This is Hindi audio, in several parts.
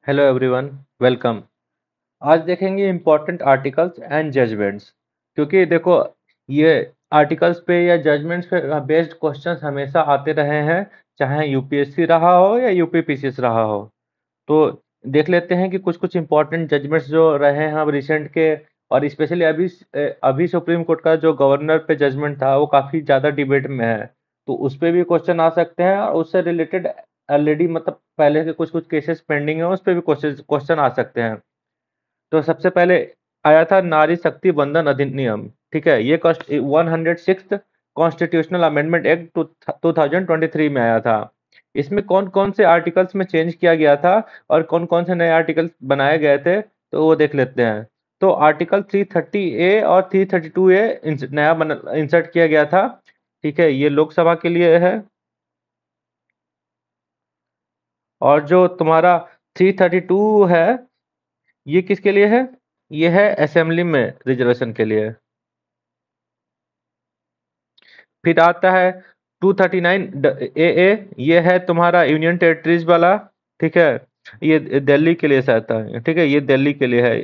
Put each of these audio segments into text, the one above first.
Hello everyone, welcome. आज देखेंगे इम्पोर्टेंट आर्टिकल्स एंड जजमेंट्स। क्योंकि देखो, ये आर्टिकल्स पे या जजमेंट्स पे बेस्ड क्वेश्चंस हमेशा आते रहे हैं, चाहे यूपीएससी रहा हो या यूपीपीसीएस रहा हो। तो देख लेते हैं कि कुछ कुछ इम्पोर्टेंट जजमेंट्स जो रहे हैं अब रिसेंट के। और स्पेशली अभी सुप्रीम कोर्ट का जो गवर्नर पे जजमेंट था वो काफ़ी ज़्यादा डिबेट में है। तो उस पे भी क्वेश्चन आ सकते हैं और उससे रिलेटेड ऑलरेडी मतलब पहले के कुछ कुछ केसेस पेंडिंग है, उस पे भी क्वेश्चन क्वेश्चन आ सकते हैं। तो सबसे पहले आया था नारी शक्ति बंधन अधिनियम। ठीक है, ये 106th कॉन्स्टिट्यूशनल अमेंडमेंट एक्ट 2023 में आया था। इसमें कौन कौन से आर्टिकल्स में चेंज किया गया था और कौन कौन से नए आर्टिकल्स बनाए गए थे, तो वो देख लेते हैं। तो आर्टिकल 330 ए और 332 ए नया इंसर्ट किया गया था। ठीक है, ये लोकसभा के लिए है। और जो तुम्हारा 332 है, ये किसके लिए है? ये है असेंबली में रिजर्वेशन के लिए। फिर आता है 239 ए, ये है तुम्हारा यूनियन टेरिटरीज वाला। ठीक है, ये दिल्ली के लिए आता है। ठीक है, ये दिल्ली के लिए है।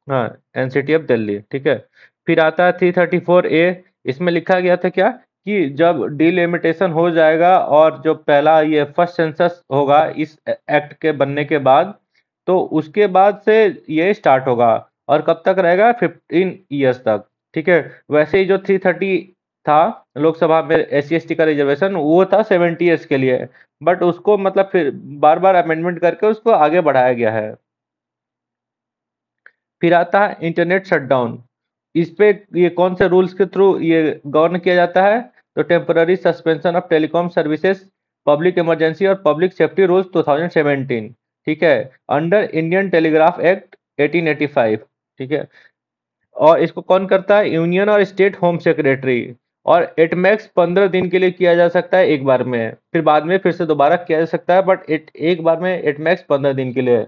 हाँ, एनसीटी ऑफ दिल्ली। ठीक है। फिर आता है 334 ए। इसमें लिखा गया था क्या कि जब डिलिमिटेशन हो जाएगा और जो पहला ये फर्स्ट सेंसस होगा इस एक्ट के बनने के बाद, तो उसके बाद से ये स्टार्ट होगा। और कब तक रहेगा? 15 ईयर्स तक। ठीक है। वैसे ही जो 330 था लोकसभा में एस सी एस टी का रिजर्वेशन, वो था 70 ईयर्स के लिए। बट उसको मतलब फिर बार बार अमेंडमेंट करके उसको आगे बढ़ाया गया है। फिर आता है इंटरनेट शटडाउन। इस पे ये कौन से रूल्स के थ्रू ये गवर्न किया जाता है? तो temporary suspension of telecom services, public emergency और पब्लिक सेफ्टी रूल्स 2017। ठीक है, अंडर इंडियन टेलीग्राफ एक्ट 1885। ठीक है। और इसको कौन करता है? यूनियन और स्टेट होम सेक्रेटरी। और एट मैक्स 15 दिन के लिए किया जा सकता है एक बार में, फिर बाद में फिर से दोबारा किया जा सकता है, बट एक बार में एट मैक्स 15 दिन के लिए।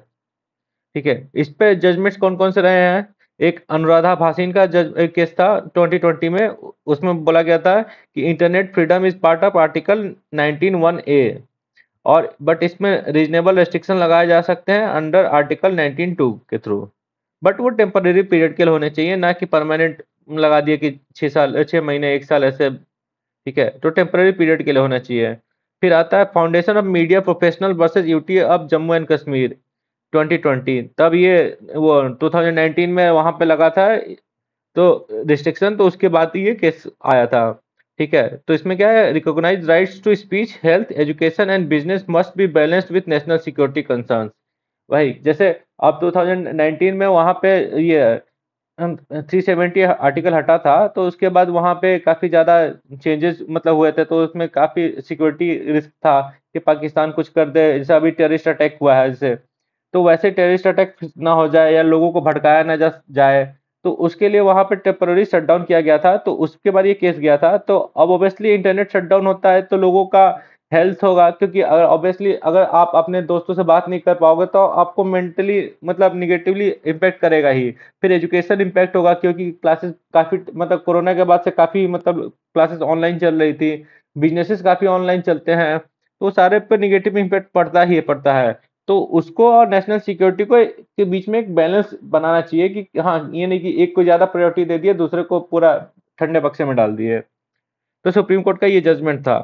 ठीक है। इस पे जजमेंट्स कौन कौन से रहे हैं? एक अनुराधा भासीन का जज एक केस था 2020 में। उसमें बोला गया था कि internet freedom is part of article 19(1)(a) और बट इसमें रीजनेबल रेस्ट्रिक्शन लगाए जा सकते हैं अंडर आर्टिकल 19(2) के थ्रू। बट वो टेम्पररी पीरियड के लिए होने चाहिए, ना कि परमानेंट लगा दिए कि 6 साल 6 महीने 1 साल ऐसे। ठीक है, तो टेम्पररी पीरियड के लिए होना चाहिए। फिर आता है foundation of media professional versus UT of Jammu and Kashmir 2020। तब ये वो 2019 में वहां पे लगा था तो रिस्ट्रिक्शन, तो उसके बाद ये केस आया था। ठीक है, तो इसमें क्या है? Recognise rights to speech, health, education and business must be balanced with national security concerns. वही जैसे अब 2019 में वहां पे ये 370 आर्टिकल हटा था, तो उसके बाद वहां पे काफी ज्यादा चेंजेस मतलब हुए थे, तो उसमें काफी सिक्योरिटी रिस्क था कि पाकिस्तान कुछ कर दे। जैसे अभी टेररिस्ट अटैक हुआ है, जैसे तो वैसे टेररिस्ट अटैक ना हो जाए या लोगों को भड़काया ना जाए, तो उसके लिए वहां पे टेम्पररी शटडाउन किया गया था। तो उसके बाद ये केस गया था। तो अब ऑब्वियसली इंटरनेट शटडाउन होता है तो लोगों का हेल्थ होगा, क्योंकि अगर ऑब्वियसली अगर आप अपने दोस्तों से बात नहीं कर पाओगे तो आपको मेंटली मतलब निगेटिवली इम्पेक्ट करेगा ही। फिर एजुकेशन इम्पैक्ट होगा, क्योंकि क्लासेस काफी मतलब कोरोना के बाद से काफी मतलब क्लासेस ऑनलाइन चल रही थी। बिजनेसेस काफी ऑनलाइन चलते हैं, तो सारे पे निगेटिव इम्पैक्ट पड़ता ही पड़ता है। तो उसको और नेशनल सिक्योरिटी को के बीच में एक बैलेंस बनाना चाहिए कि हाँ, ये नहीं कि एक को ज्यादा प्रायोरिटी दे दिए, दूसरे को पूरा ठंडे बक्से में डाल दिए। तो सुप्रीम कोर्ट का ये जजमेंट था।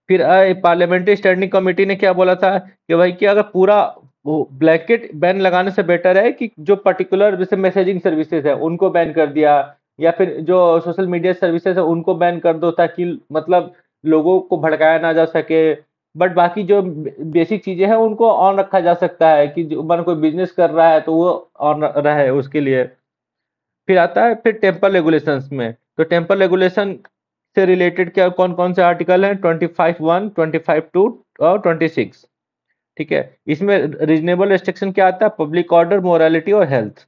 फिर पार्लियामेंट्री स्टैंडिंग कमेटी ने क्या बोला था कि भाई कि अगर पूरा वो ब्लैंकेट बैन लगाने से बेटर है कि जो पर्टिकुलर जैसे मैसेजिंग सर्विसेज है उनको बैन कर दिया, या फिर जो सोशल मीडिया सर्विसेज है उनको बैन कर दो, ताकि मतलब लोगों को भड़काया ना जा सके। बट बाकी जो बेसिक चीजें हैं उनको ऑन रखा जा सकता है कि जो मन कोई बिजनेस कर रहा है तो वो ऑन रहे उसके लिए। फिर आता है फिर टेम्पल रेगुलेशंस में। तो टेम्पल रेगुलेशन से रिलेटेड क्या कौन कौन से आर्टिकल हैं? 25(1), 25(2) और 26। ठीक है। इसमें रीजनेबल रेस्ट्रिक्शन क्या आता है? पब्लिक ऑर्डर, मोरालिटी और हेल्थ।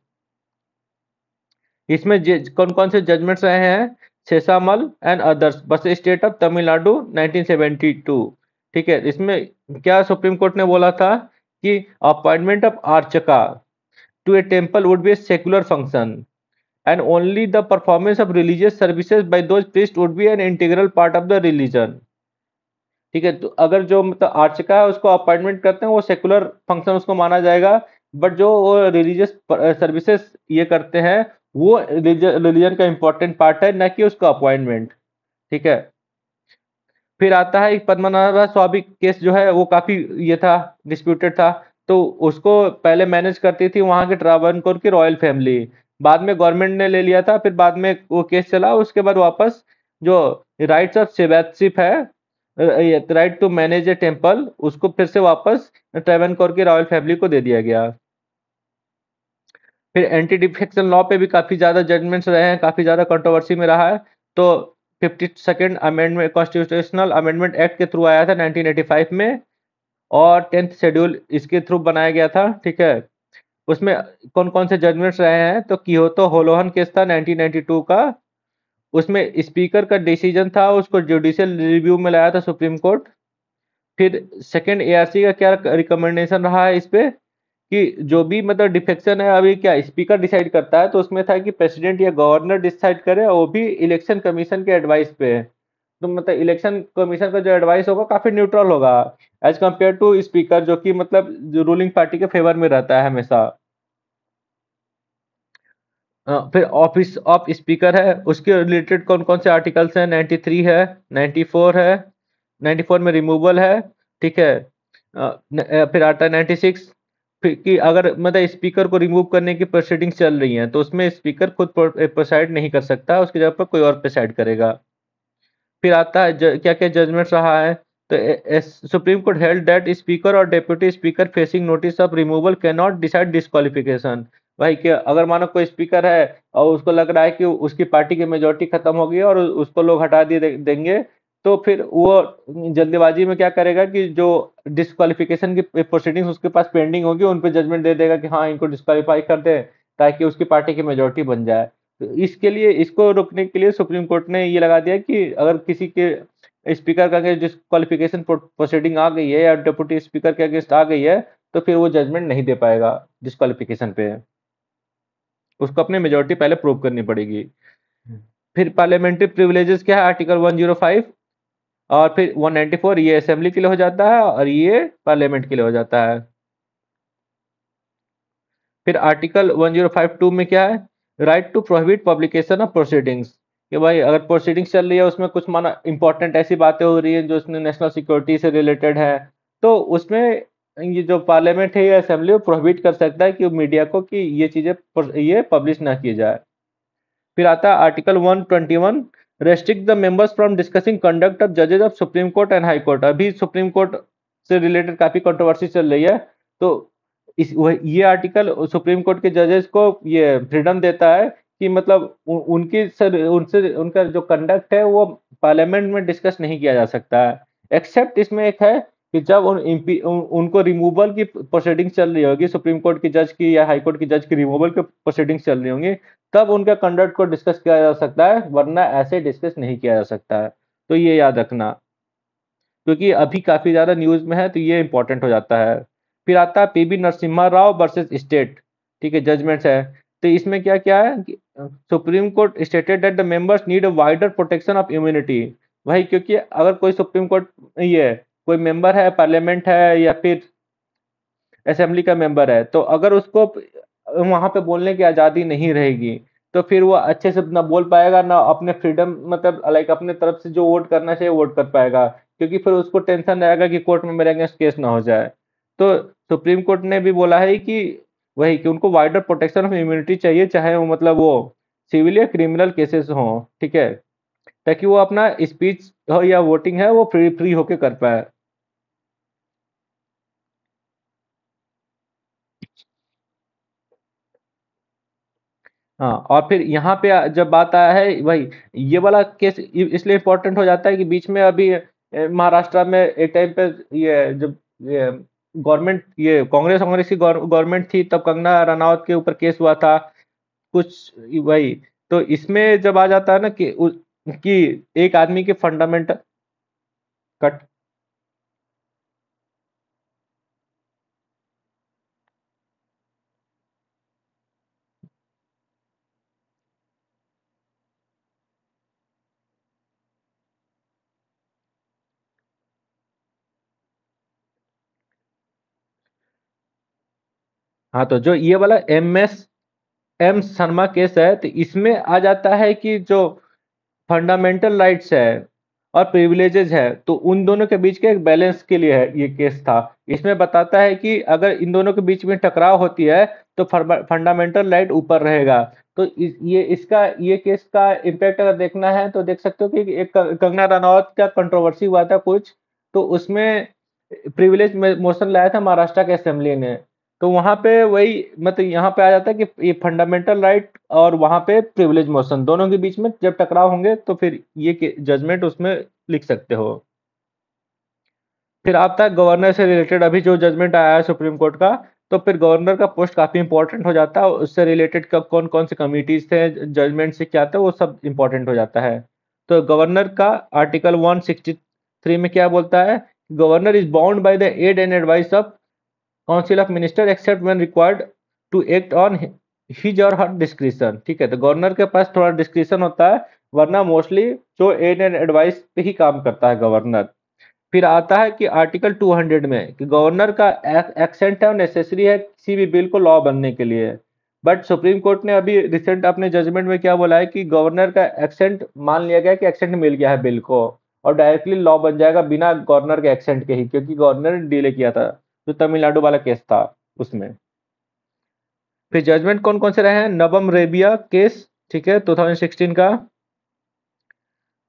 इसमें कौन कौन से जजमेंट्स रहे हैं? शेषामल एंड अदर्स बस स्टेट ऑफ तमिलनाडु 1972। ठीक है। इसमें क्या सुप्रीम कोर्ट ने बोला था कि appointment of archaka to a temple would be a secular function and only the performance of religious services by those priests would be an integral part of the religion. ठीक है, तो अगर जो मतलब आर्चिका है उसको अपॉइंटमेंट करते हैं वो सेकुलर फंक्शन उसको माना जाएगा। बट जो वो रिलीजियस सर्विसेज ये करते हैं वो रिलीजन का इंपॉर्टेंट पार्ट है, न कि उसका अपॉइंटमेंट। ठीक है। फिर आता है पद्मनाभ स्वामी केस जो है वो काफी ये था, डिस्प्यूटेड था। तो उसको पहले मैनेज करती थी वहां के ट्रावनकोर की रॉयल फैमिली। बाद में गवर्नमेंट ने ले लिया था, फिर बाद में वो केस चला, उसके बाद वापस जो राइट्स ऑफ सेबैतशिप है, right to manage a temple, उसको फिर से वापस ट्रावनकोर की रॉयल फैमिली को दे दिया गया। फिर एंटी डिफेक्शन लॉ पे भी काफी ज्यादा जजमेंट्स रहे हैं, काफी ज्यादा कंट्रोवर्सी में रहा है। तो 52nd amendment constitutional amendment act के थ्रू आया था 1985 में, और 10th शेड्यूल इसके थ्रू बनाया गया था। ठीक है। उसमें कौन कौन से जजमेंट्स रहे हैं, तो कियोतो होलोहन केस था 1992 का। उसमें स्पीकर का डिसीजन था, उसको जुडिशियल रिव्यू में लाया था सुप्रीम कोर्ट। फिर सेकंड एआरसी का क्या रिकमेंडेशन रहा है इस पे, कि जो भी मतलब डिफेक्शन है अभी क्या स्पीकर डिसाइड करता है, तो उसमें था कि प्रेसिडेंट या गवर्नर डिसाइड करे, और वो भी इलेक्शन कमीशन के एडवाइस पे। तो मतलब इलेक्शन कमीशन का जो एडवाइस होगा काफी न्यूट्रल होगा एज कम्पेयर टू स्पीकर, जो कि मतलब जो रूलिंग पार्टी के फेवर में रहता है हमेशा। फिर ऑफिस ऑफ स्पीकर है, उसके रिलेटेड कौन कौन से आर्टिकल्स हैं, 93 है, 94 है, 94 में रिमूवल है। ठीक है। फिर आता है 96, फिर कि अगर मतलब स्पीकर को रिमूव करने की प्रोसीडिंग्स चल रही हैं तो उसमें स्पीकर खुद प्रोसाइड नहीं कर सकता, उसकी जगह पर कोई और प्रोसाइड करेगा। फिर आता है क्या क्या जजमेंट रहा है, तो Supreme Court held that speaker और deputy speaker facing notice of removal can not decide disqualification. भाई कि अगर मानो कोई स्पीकर है और उसको लग रहा है कि उसकी पार्टी की मेजोरिटी खत्म हो गई है और उसको लोग हटा दिए देंगे, तो फिर वो जल्दीबाजी में क्या करेगा कि जो डिस्क्वालिफिकेशन की प्रोसीडिंग्स उसके पास पेंडिंग होगी उन पे जजमेंट दे देगा कि हाँ इनको डिस्क्वालीफाई कर दे, ताकि उसकी पार्टी की मेजोरिटी बन जाए। तो इसके लिए इसको रोकने के लिए सुप्रीम कोर्ट ने ये लगा दिया कि अगर किसी के स्पीकर का अगेंस्ट डिस्क्वालिफिकेशन प्रोसीडिंग आ गई है या डिप्टी स्पीकर के अगेंस्ट आ गई है, तो फिर वो जजमेंट नहीं दे पाएगा डिस्क्वालिफिकेशन पे। उसको अपनी मेजोरिटी पहले प्रूव करनी पड़ेगी। फिर पार्लियामेंट्री प्रिविलेजेस क्या है, आर्टिकल 105, और फिर 194 ये असेंबली के लिए हो जाता है और ये पार्लियामेंट के लिए हो जाता है। फिर आर्टिकल 1052 में क्या है, right to prohibit publication of proceedings, कि भाई अगर प्रोसीडिंग्स चल रही है उसमें कुछ माना इंपॉर्टेंट ऐसी बातें हो रही है जो उसमें नेशनल सिक्योरिटी से रिलेटेड है, तो उसमें ये जो पार्लियामेंट है या असेंबली वो प्रोहिबिट कर सकता है कि मीडिया को कि ये चीजें ये पब्लिश ना की जाए। फिर आता है article 121, restrict the members from discussing conduct of जजेस of Supreme Court and High Court. अभी सुप्रीम कोर्ट से रिलेटेड काफी कंट्रोवर्सी चल रही है, तो ये आर्टिकल सुप्रीम कोर्ट के जजेस को ये फ्रीडम देता है कि मतलब उनकी सर उनसे उनका जो कंडक्ट है वो पार्लियामेंट में डिस्कस नहीं किया जा सकता है। एक्सेप्ट इसमें एक है कि जब उनको रिमूवल की प्रोसीडिंग चल रही होगी, सुप्रीम कोर्ट की जज की या हाई कोर्ट की जज की रिमूवल की प्रोसीडिंग चल रही होंगी, तब उनका कंडक्ट को डिस्कस किया जा सकता है, वरना ऐसे डिस्कस नहीं किया जा सकता है। तो ये याद रखना, क्योंकि अभी काफी ज्यादा न्यूज में है, तो ये इंपॉर्टेंट हो जाता है। फिर आता है PB Narasimha Rao versus state. ठीक है, जजमेंट्स है। तो इसमें क्या क्या है कि supreme court stated that the members need a wider protection of immunity. भाई क्योंकि अगर कोई सुप्रीम कोर्ट ये कोई मेंबर है, पार्लियामेंट है या फिर असेंबली का मेंबर है, तो अगर उसको वहां पे बोलने की आजादी नहीं रहेगी, तो फिर वो अच्छे से ना बोल पाएगा ना अपने फ्रीडम मतलब लाइक अपने तरफ से जो वोट करना चाहिए वोट कर पाएगा, क्योंकि फिर उसको टेंशन रहेगा कि कोर्ट में मेरे अगेंस्ट केस ना हो जाए। तो सुप्रीम कोर्ट ने भी बोला है कि वही कि उनको वाइडर प्रोटेक्शन ऑफ इम्यूनिटी चाहिए, चाहे वो मतलब वो सिविल या क्रिमिनल केसेस हो। ठीक है, ताकि वो अपना स्पीच हो या वोटिंग है वो फ्री फ्री होके कर पाए। हाँ, और फिर यहाँ पे जब बात आया है भाई, ये वाला केस इसलिए इम्पोर्टेंट हो जाता है कि बीच में अभी महाराष्ट्र में एक टाइम पे ये जब ये गवर्नमेंट ये कांग्रेस कांग्रेस की गवर्नमेंट थी, तब कंगना रनावत के ऊपर केस हुआ था कुछ। वही तो इसमें जब आ जाता है ना कि एक आदमी के फंडामेंटल कट। हाँ, तो जो ये वाला एम शर्मा केस है, तो इसमें आ जाता है कि जो फंडामेंटल राइट्स है और प्रिविलेजेस है, तो उन दोनों के बीच के एक बैलेंस के लिए है ये केस था। इसमें बताता है कि अगर इन दोनों के बीच में टकराव होती है तो फंडामेंटल राइट ऊपर रहेगा। तो ये केस का इम्पैक्ट अगर देखना है तो देख सकते हो कि एक कंगना रनौत का कंट्रोवर्सी हुआ था कुछ, तो उसमें प्रिविलेज मोशन लाया था महाराष्ट्र के असेंबली ने। तो वहां पे वही मतलब यहाँ पे आ जाता है कि ये फंडामेंटल राइट और वहां पे प्रिविलेज मोशन दोनों के बीच में जब टकराव होंगे तो फिर ये जजमेंट उसमें लिख सकते हो। फिर आता है गवर्नर से रिलेटेड, अभी जो जजमेंट आया है सुप्रीम कोर्ट का, तो फिर गवर्नर का पोस्ट काफी इंपॉर्टेंट हो जाता है, उससे रिलेटेड कौन कौन से कमिटीज थे, जजमेंट से क्या था, वो सब इंपॉर्टेंट हो जाता है। तो गवर्नर का आर्टिकल 163 में क्या बोलता है, governor is bound by the aid and advice of council of minister except when required to act on his और हर डिस्क्रिशन। ठीक है, तो गवर्नर के पास थोड़ा डिस्क्रिशन होता है, वरना मोस्टली जो एड एंड एडवाइस पे ही काम करता है गवर्नर। फिर आता है कि आर्टिकल 200 में कि गवर्नर का एक्सेंट है और नेसेसरी है किसी भी बिल को लॉ बनने के लिए। बट सुप्रीम कोर्ट ने अभी रिसेंट अपने जजमेंट में क्या बोला है कि गवर्नर का एक्सेंट मान लिया गया कि एक्सेंट मिल गया है बिल को, और डायरेक्टली लॉ बन जाएगा बिना गवर्नर के एक्सेंट के ही, क्योंकि गवर्नर ने डिले किया था जो तमिलनाडु वाला केस था उसमें। फिर जजमेंट कौन कौन से रहे हैं, नबम रेबिया केस, ठीक है, 2016 का।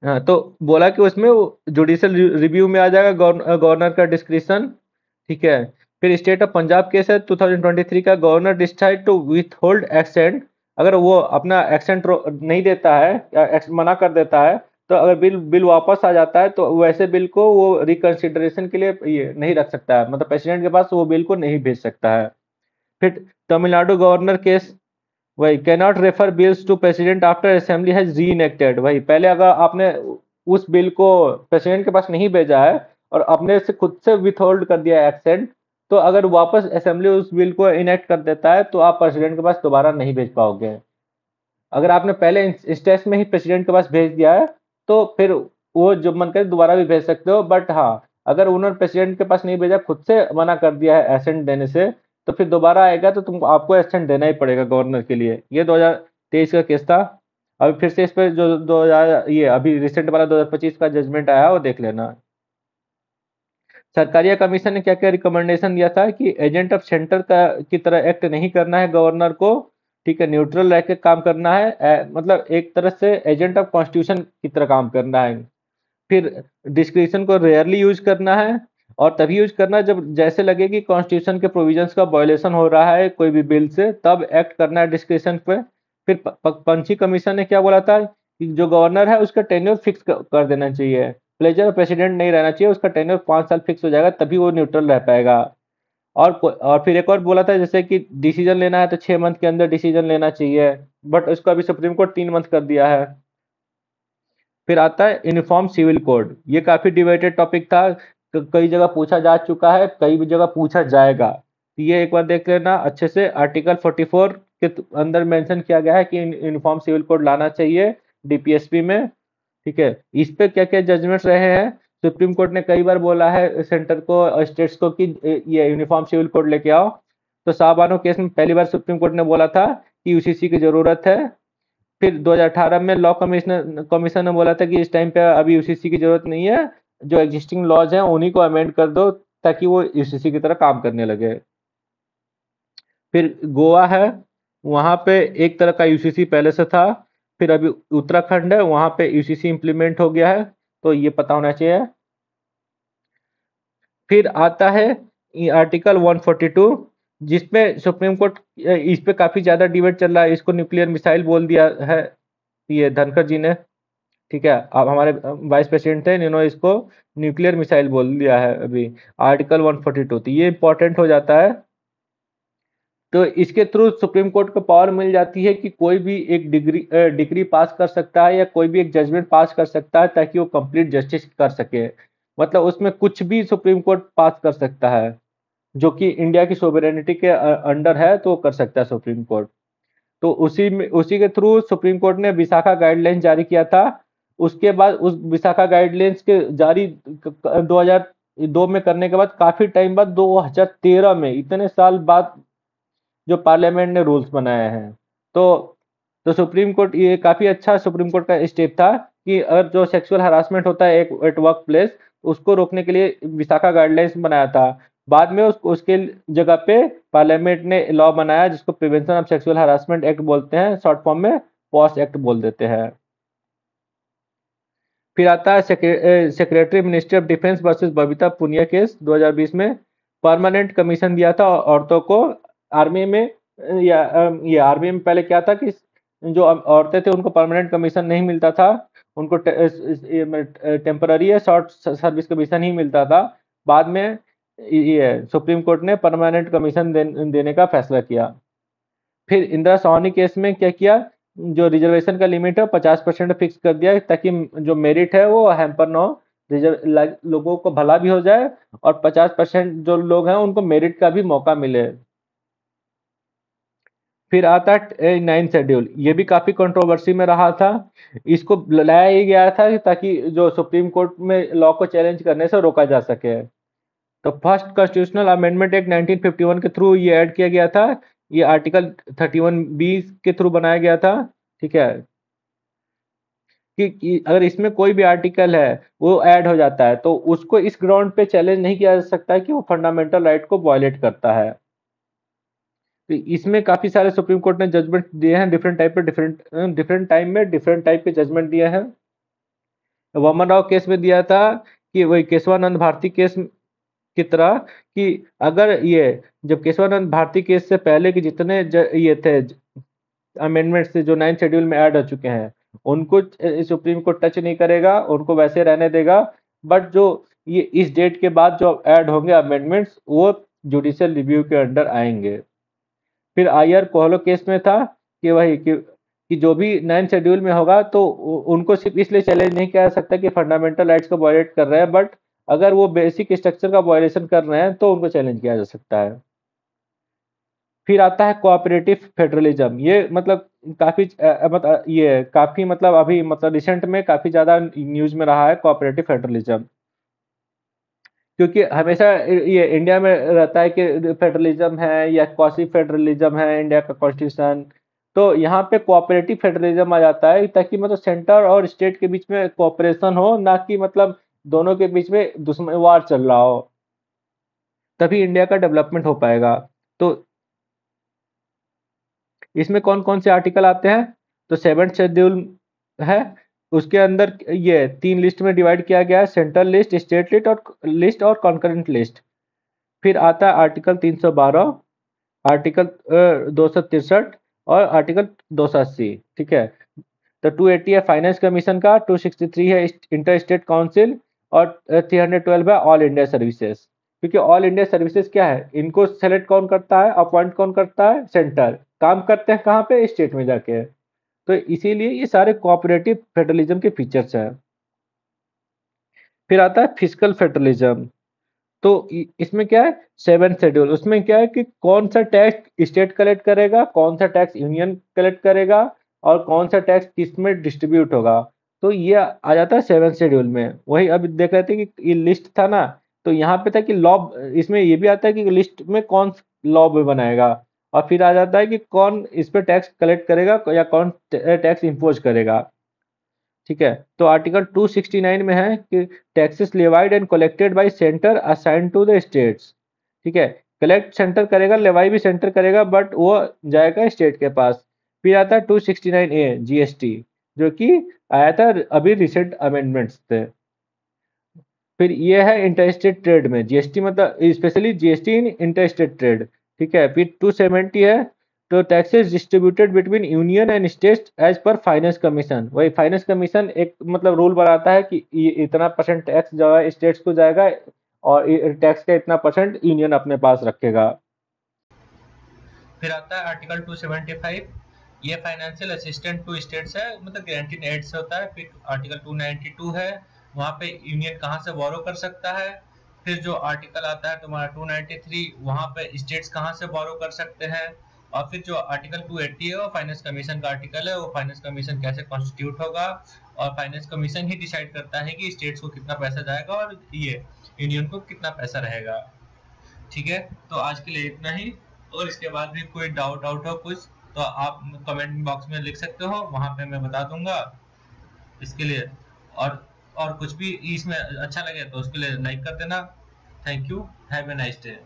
हाँ, तो बोला कि उसमें जुडिशियल रिव्यू में आ जाएगा गवर्नर का डिस्क्रिशन। ठीक है। फिर स्टेट ऑफ पंजाब केस है 2023 का, governor decide to withhold assent, अगर वो अपना एक्सेंट नहीं देता है या मना कर देता है, तो अगर बिल बिल वापस आ जाता है तो वैसे बिल को वो रिकंसिडरेशन के लिए ये नहीं रख सकता है, मतलब प्रेसिडेंट के पास वो बिल को नहीं भेज सकता है। फिर तमिलनाडु गवर्नर केस, वही cannot refer bills to president after assembly has reenacted, वही पहले अगर आपने उस बिल को प्रेसिडेंट के पास नहीं भेजा है और अपने से खुद से विथहोल्ड कर दिया एक्सेंट, तो अगर वापस असेंबली उस बिल को इनेक्ट कर देता है तो आप प्रेसिडेंट के पास दोबारा नहीं भेज पाओगे। अगर आपने पहले इंस्टेंस में ही प्रेसिडेंट के पास भेज दिया है तो फिर वो जब मन करे दोबारा भी भेज सकते हो, बट हाँ, अगर उन्होंने प्रेसिडेंट के पास नहीं भेजा, खुद से मना कर दिया है एसेंट देने से, तो फिर दोबारा आएगा तो तुम आपको एसेंट देना ही पड़ेगा गवर्नर के लिए। ये 2023 का केस था। अभी फिर से इस पर जो 2000 ये अभी रिसेंट वाला 2025 का जजमेंट आया वो देख लेना। सरकारिया कमीशन ने क्या क्या रिकमेंडेशन दिया था कि एजेंट ऑफ सेंटर का की तरह एक्ट नहीं करना है गवर्नर को। ठीक है, न्यूट्रल रह के काम करना है, मतलब एक तरह से एजेंट ऑफ कॉन्स्टिट्यूशन की तरह काम करना है। फिर डिस्क्रिप्शन को रेयरली यूज करना है, और तभी यूज करना है जब जैसे लगे कि कॉन्स्टिट्यूशन के प्रोविजंस का वायलेशन हो रहा है कोई भी बिल से, तब एक्ट करना है डिस्क्रिप्शन पे। फिर पंची कमीशन ने क्या बोला था कि जो गवर्नर है उसका टेन्योर फिक्स कर देना चाहिए, प्लेजर प्रेसिडेंट नहीं रहना चाहिए, उसका टेन्योर 5 साल फिक्स हो जाएगा तभी वो न्यूट्रल रह पाएगा। और फिर एक और बोला था जैसे कि डिसीजन लेना है तो 6 मंथ के अंदर डिसीजन लेना चाहिए, बट उसको अभी सुप्रीम कोर्ट 3 मंथ कर दिया है। फिर आता है यूनिफॉर्म सिविल कोड, ये काफी डिबेटेड टॉपिक था, कई जगह पूछा जा चुका है, कई भी जगह पूछा जाएगा, तो ये एक बार देख लेना अच्छे से। आर्टिकल 44 के अंदर मेंशन किया गया है कि यूनिफॉर्म सिविल कोड लाना चाहिए डीपीएसपी में। ठीक है, इस पे क्या क्या जजमेंट्स रहे हैं, सुप्रीम कोर्ट ने कई बार बोला है सेंटर को और स्टेट्स को कि ये यूनिफॉर्म सिविल कोड लेके आओ। तो साबानो केस में पहली बार सुप्रीम कोर्ट ने बोला था कि यूसीसी की जरूरत है। फिर 2018 में लॉ कमीशन ने बोला था कि इस टाइम पे अभी यूसीसी की जरूरत नहीं है, जो एग्जिस्टिंग लॉज हैं उन्हीं को अमेंड कर दो ताकि वो यूसीसी की तरह काम करने लगे। फिर गोवा है, वहां पे एक तरह का यूसीसी पहले से था, फिर अभी उत्तराखंड है वहां पे यूसीसी इंप्लीमेंट हो गया है, तो ये पता होना चाहिए। फिर आता है आर्टिकल 142, जिसमें सुप्रीम कोर्ट इस पे काफी ज्यादा डिबेट चल रहा है, इसको न्यूक्लियर मिसाइल बोल दिया है ये धनखड़ जी ने। ठीक है, अब हमारे वाइस प्रेसिडेंट थे, इन्होंने इसको न्यूक्लियर मिसाइल बोल दिया है अभी, आर्टिकल 142, तो ये इंपॉर्टेंट हो जाता है। तो इसके थ्रू सुप्रीम कोर्ट को पावर मिल जाती है कि कोई भी एक डिग्री पास कर सकता है या कोई भी एक जजमेंट पास कर सकता है ताकि वो कंप्लीट जस्टिस कर सके, मतलब उसमें कुछ भी सुप्रीम कोर्ट पास कर सकता है जो कि इंडिया की सोवरेनिटी के अंडर है, तो वो कर सकता है सुप्रीम कोर्ट। तो उसी के थ्रू सुप्रीम कोर्ट ने विशाखा गाइडलाइन जारी किया था। उसके बाद उस विशाखा गाइडलाइंस के जारी 2002 में करने के बाद काफी टाइम बाद 2013 में, इतने साल बाद जो पार्लियामेंट ने रूल्स बनाए हैं। तो सुप्रीम कोर्ट, ये काफी अच्छा सुप्रीम कोर्ट का स्टेप था कि अगर जो सेक्सुअल हरासमेंट होता है एक एट वर्क प्लेस, उसको रोकने के लिए विशाखा गाइडलाइंस बनाया था। बाद में उसके जगह पे पार्लियामेंट ने लॉ बनाया जिसको prevention of sexual harassment act बोलते हैं, शॉर्ट फॉर्म में पॉस एक्ट बोल देते हैं। फिर आता है secretary ministry of defence versus Babita Punia case 2020 में। परमानेंट कमीशन दिया था औरतों को आर्मी में। ये आर्मी में पहले क्या था कि जो औरतें थे उनको परमानेंट कमीशन नहीं मिलता था, उनको टेम्पररी या शॉर्ट सर्विस कमीशन ही मिलता था। बाद में ये सुप्रीम कोर्ट ने परमानेंट कमीशन देने का फैसला किया। फिर इंदिरा साहनी केस में क्या किया, जो रिजर्वेशन का लिमिट है 50% फिक्स कर दिया ताकि जो मेरिट है वो हैम्पर ना हो, लोगों को भला भी हो जाए और 50% जो लोग हैं उनको मेरिट का भी मौका मिले। फिर आता है 9 शेड्यूल, ये भी काफी कंट्रोवर्सी में रहा था। इसको लाया ही गया था ताकि जो सुप्रीम कोर्ट में लॉ को चैलेंज करने से रोका जा सके। तो फर्स्ट कॉन्स्टिट्यूशनल अमेंडमेंट एक्ट 1951 के थ्रू ये ऐड किया गया था। ये आर्टिकल 31B के थ्रू बनाया गया था। ठीक है, कि अगर इसमें कोई भी आर्टिकल है वो ऐड हो जाता है तो उसको इस ग्राउंड पे चैलेंज नहीं किया जा सकता है कि वो फंडामेंटल राइट को वायलेट करता है। तो इसमें काफी सारे सुप्रीम कोर्ट ने जजमेंट दिए हैं, डिफरेंट टाइप पे डिफरेंट डिफरेंट टाइम में डिफरेंट टाइप के जजमेंट दिए हैं। वामन राव केस में दिया था कि वही केशवानंद भारती केस की तरह, कि अगर ये जब केशवानंद भारती केस से पहले के जितने ये थे अमेंडमेंट से जो 9 शेड्यूल में ऐड हो चुके हैं उनको सुप्रीम कोर्ट टच नहीं करेगा, उनको वैसे रहने देगा। बट जो ये इस डेट के बाद जो ऐड होंगे अमेंडमेंट्स वो जुडिशियल रिव्यू के अंडर आएंगे। फिर आयर कोहलो केस में था कि वही कि जो भी 9 शेड्यूल में होगा तो उनको सिर्फ इसलिए चैलेंज नहीं किया जा सकता कि फंडामेंटल राइट्स को वायलेट कर रहे हैं, बट अगर वो बेसिक स्ट्रक्चर का वायलेशन कर रहे हैं तो उनको चैलेंज किया जा सकता है। फिर आता है कोऑपरेटिव फेडरलिज्म। ये मतलब काफी मतलब ये काफी मतलब अभी मतलब रिसेंट में काफी ज्यादा न्यूज में रहा है कोऑपरेटिव फेडरलिज्म, क्योंकि हमेशा ये इंडिया में रहता है कि फेडरलिज्म है या क्वासी फेडरलिज्म है इंडिया का कॉन्स्टिट्यूशन। तो यहाँ पे कोऑपरेटिव फेडरलिज्म आ जाता है ताकि मतलब सेंटर और स्टेट के बीच में कोऑपरेशन हो, ना कि मतलब दोनों के बीच में दुश्मन वार चल रहा हो, तभी इंडिया का डेवलपमेंट हो पाएगा। तो इसमें कौन कौन से आर्टिकल आते हैं, तो 7th शेड्यूल है, उसके अंदर ये 3 लिस्ट में डिवाइड किया गया है, सेंट्रल लिस्ट, स्टेट लिस्ट और कॉन्करेंट लिस्ट। फिर आता है आर्टिकल 312, आर्टिकल 263 और आर्टिकल 280। ठीक है, तो 280 है फाइनेंस कमीशन का, 263 है इंटर स्टेट काउंसिल और 312 है ऑल इंडिया सर्विसेज। क्योंकि ऑल इंडिया सर्विसेज क्या है, इनको सेलेक्ट कौन करता है, अपॉइंट कौन करता है, सेंटर। काम करते हैं कहाँ पे, स्टेट में जाके। तो इसीलिए ये सारे कोऑपरेटिव फेडरलिज्म के फीचर्स हैं। फिर आता है फिजिकल फेडरलिज्म। तो इसमें क्या है, 7th शेड्यूल, उसमें क्या है कि कौन सा टैक्स स्टेट कलेक्ट करेगा, कौन सा टैक्स यूनियन कलेक्ट करेगा और कौन सा टैक्स किस में डिस्ट्रीब्यूट होगा। तो ये आ जाता है 7th शेड्यूल में। वही अभी देख रहे थे कि ये लिस्ट था ना, तो यहाँ पे था कि लॉ, इसमें ये भी आता है कि लिस्ट में कौन लॉ बनाएगा, और फिर आ जाता है कि कौन इस पे टैक्स कलेक्ट करेगा या कौन टैक्स इम्पोज करेगा। ठीक है, तो आर्टिकल 269 में है कि taxes levied and collected by centre assign to the states. ठीक है, कलेक्ट सेंटर करेगा, लेवाई भी सेंटर करेगा, बट वो जाएगा स्टेट के पास। फिर आता है 269A जीएसटी, जो कि आया था अभी रिसेंट अमेंडमेंट्स थे। फिर ये है इंटरस्टेट ट्रेड में जीएसटी, मतलब specially GST in interstate trade. ठीक है, फिर 270 है, तो taxes distributed between union and states as per finance commission. वही फाइनेंस कमीशन एक मतलब रूल बनाता है कि ये इतना परसेंट टैक्स जो है स्टेट्स को जाएगा और टैक्स का इतना परसेंट यूनियन अपने पास रखेगा। फिर आता है आर्टिकल 275, ये फाइनेंशियल असिस्टेंट टू स्टेट्स है, मतलब गारंटीड एड से होता है। फिर आर्टिकल 292 है, वहाँ पे यूनियन कहाँ से बोरो कर सकता है। फिर जो आर्टिकल आता है तुम्हारा 293, वहाँ पे स्टेट्स कहाँ से बोरो कर सकते हैं। और फिर जो आर्टिकल 280 है वो फाइनेंस कमीशन का आर्टिकल है, वो फाइनेंस कमीशन कैसे कॉन्स्टिट्यूट होगा, और फाइनेंस कमीशन ही डिसाइड करता है कि स्टेट्स को कितना पैसा जाएगा और ये यूनियन को कितना पैसा रहेगा। ठीक है, तो आज के लिए इतना ही। और इसके बाद भी कोई डाउट आउट हो कुछ तो आप कमेंट बॉक्स में लिख सकते हो, वहां पे मैं बता दूंगा इसके लिए। और और कुछ भी इसमें अच्छा लगे तो उसके लिए लाइक कर देना। Thank you, have a nice day.